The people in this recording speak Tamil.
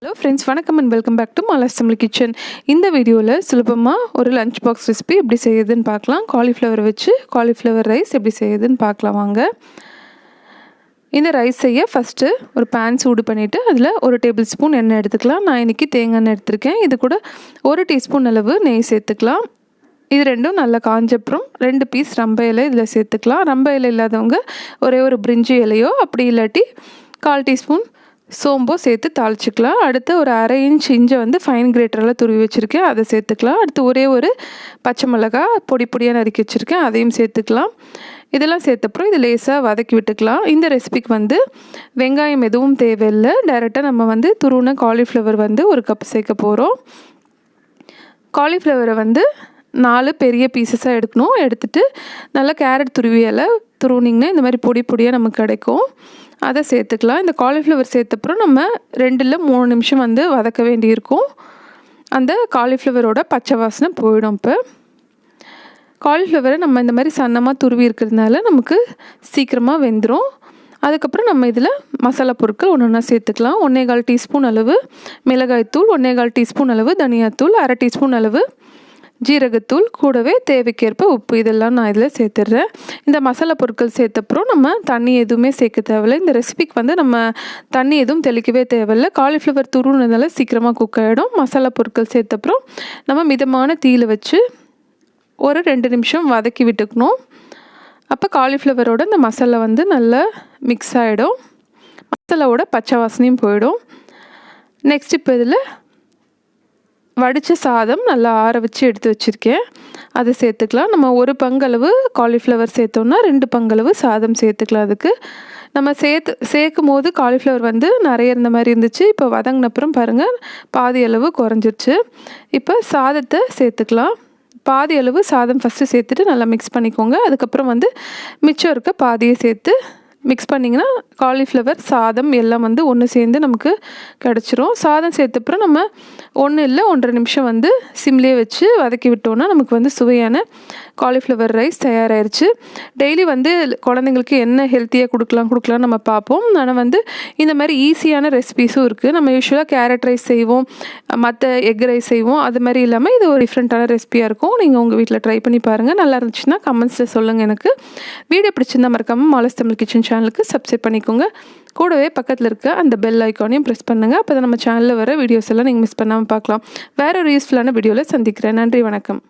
ஹலோ ஃப்ரெண்ட்ஸ், வணக்கம் and welcome back to Mala's Tamil kitchen. இந்த வீடியோவில் சுலபமாக ஒரு லஞ்ச் பாக்ஸ் ரெசிபி எப்படி செய்யுதுன்னு பார்க்கலாம். காலிஃப்ளவர் வச்சு காலிஃப்ளவர் ரைஸ் எப்படி செய்யுதுன்னு பார்க்கலாம் வாங்க. இந்த ரைஸ் செய்ய ஃபஸ்ட்டு ஒரு பேன் சூடு பண்ணிவிட்டு அதில் 1 டேபிள் ஸ்பூன் எண்ணெய் எடுத்துக்கலாம். நான் இன்றைக்கி தேங்காய் எண்ணெய் எடுத்திருக்கேன். இது கூட 1 டீஸ்பூன் அளவு நெய் சேர்த்துக்கலாம். இது ரெண்டும் நல்லா காஞ்சப்புறம் 2 பீஸ் ரம்ப இலை இதில் சேர்த்துக்கலாம். ரம்ப இலை இல்லாதவங்க ஒரே ஒரு பிரிஞ்சி இலையோ அப்படி இல்லாட்டி 1/4 டீஸ்பூன் சோம்போ சேர்த்து தாளிச்சிக்கலாம். அடுத்து ஒரு 1/2 இன்ச் இஞ்சை ஃபைன் கிரேட்டரில் துருவி வச்சுருக்கேன், அதை சேர்த்துக்கலாம். அடுத்து ஒரே ஒரு பச்சை மிளகா பொடியாக நறுக்கி வச்சுருக்கேன், அதையும் சேர்த்துக்கலாம். இதெல்லாம் சேர்த்தப்புறம் இது லேசாக வதக்கி விட்டுக்கலாம். இந்த ரெசிபிக்கு வெங்காயம் எதுவும் தேவையில்லை. டைரெக்டாக நம்ம துருவின காலிஃப்ளவர் 1 கப் சேர்க்க போகிறோம். காலிஃப்ளவரை 4 பெரிய பீசஸாக எடுக்கணும். எடுத்துகிட்டு நல்லா கேரட் துருவினிங்கன்னா இந்த மாதிரி பொடியாக நமக்கு கிடைக்கும், அதை சேர்த்துக்கலாம். இந்த காலிஃப்ளவர் சேர்த்தப்புறம் நம்ம 2 இல்லை 3 நிமிஷம் வதக்க வேண்டியிருக்கும். அந்த காலிஃப்ளவரோட பச்சை வாசனை போயிடும். இப்போ காலிஃப்ளவரை நம்ம இந்த மாதிரி சன்னமாக துருவி இருக்கிறதுனால நமக்கு சீக்கிரமாக வெந்துடும். அதுக்கப்புறம் நம்ம இதில் மசாலா பொருட்கள் ஒன்றா சேர்த்துக்கலாம். 1/4 டீஸ்பூன் அளவு மிளகாய்த்தூள், 1/4 டீஸ்பூன் அளவு தனியாத்தூள், 1/2 டீஸ்பூன் அளவு ஜீரகத்தூள், கூடவே தேவைக்கேற்ப உப்பு, இதெல்லாம் நான் இதில் சேர்த்துடுறேன். இந்த மசாலா பொருட்கள் சேர்த்தப்புறம் நம்ம தண்ணி எதுவுமே சேர்க்க தேவையில்லை. இந்த ரெசிபிக்கு நம்ம தண்ணி எதுவும் தெளிக்கவே தேவையில்லை. காலிஃப்ளவர் துருவுனதால சீக்கிரமாக குக் ஆகிடும். மசாலா பொருட்கள் சேர்த்தப்புறம் நம்ம மிதமான தீயில் வச்சு ஒரு 2 நிமிஷம் வதக்கி விட்டுக்கணும். அப்போ காலிஃப்ளவரோட இந்த மசாலா நல்லா மிக்ஸ் ஆகிடும், மசாலாவோட பச்சை வாசனையும் போயிடும். நெக்ஸ்ட் இப்போ இதில் வடித்த சாதம் நல்லா ஆற வச்சு எடுத்து வச்சுருக்கேன், அதை சேர்த்துக்கலாம். நம்ம 1 பங்களவு காலிஃப்ளவர் சேர்த்தோம்னா 2 பங்களவு சாதம் சேர்த்துக்கலாம். அதுக்கு நம்ம சேர்க்கும் போது காலிஃப்ளவர் நிறைய இருந்த மாதிரி இருந்துச்சு. இப்போ வதங்கினப்புறம் பாருங்கள் பாதி அளவு குறைஞ்சிருச்சு. இப்போ சாதத்தை சேர்த்துக்கலாம். பாதி அளவு சாதம் ஃபஸ்ட்டு சேர்த்துட்டு நல்லா மிக்ஸ் பண்ணிக்கோங்க. அதுக்கப்புறம் மிச்சம் இருக்க பாதியை சேர்த்து மிக்ஸ் பண்ணிங்கன்னா காலிஃப்ளவர் சாதம் எல்லாம் ஒன்று சேர்ந்து நமக்கு கிடச்சிரும். சாதம் சேர்த்தப்புறம் நம்ம 1 இல்லை 1.5 நிமிஷம் சிம்லேயே வச்சு வதக்கி விட்டோன்னா நமக்கு சுவையான காலிஃப்ளவர் ரைஸ் தயாராகிருச்சு. டெய்லி குழந்தைங்களுக்கு என்ன ஹெல்த்தியாக கொடுக்கலாம் நம்ம பார்ப்போம். ஆனால் இந்த மாதிரி ஈஸியான ரெசிபீஸும் இருக்குது. நம்ம யூஸ்வலாக கேரட் ரைஸ் செய்வோம், மற்ற எக் ரைஸ் செய்வோம். அது மாதிரி இல்லாமல் இது ஒரு டிஃப்ரெண்ட்டான ரெசிபியாக இருக்கும். நீங்கள் உங்கள் வீட்டில் ட்ரை பண்ணி பாருங்கள். நல்லா இருந்துச்சுன்னா கமெண்ட்ஸில் சொல்லுங்கள். எனக்கு வீடியோ பிடிச்சிருந்தா மறக்காமல் மாலாஸ் தமிழ் கிச்சன் சேனலுக்கு சப்ஸ்கிரைப் பண்ணிக்கோங்க. கூடவே பக்கத்தில் இருக்க அந்த பெல் ஐக்கானையும் ப்ரெஸ் பண்ணுங்கள். அப்போ தான் நம்ம சேனலில் வர வீடியோஸ் எல்லாம் நீங்கள் மிஸ் பண்ணாமல் பார்க்கலாம். வேறு ஒரு யூஸ்ஃபுல்லான வீடியோவில் சந்திக்கிறேன். நன்றி, வணக்கம்.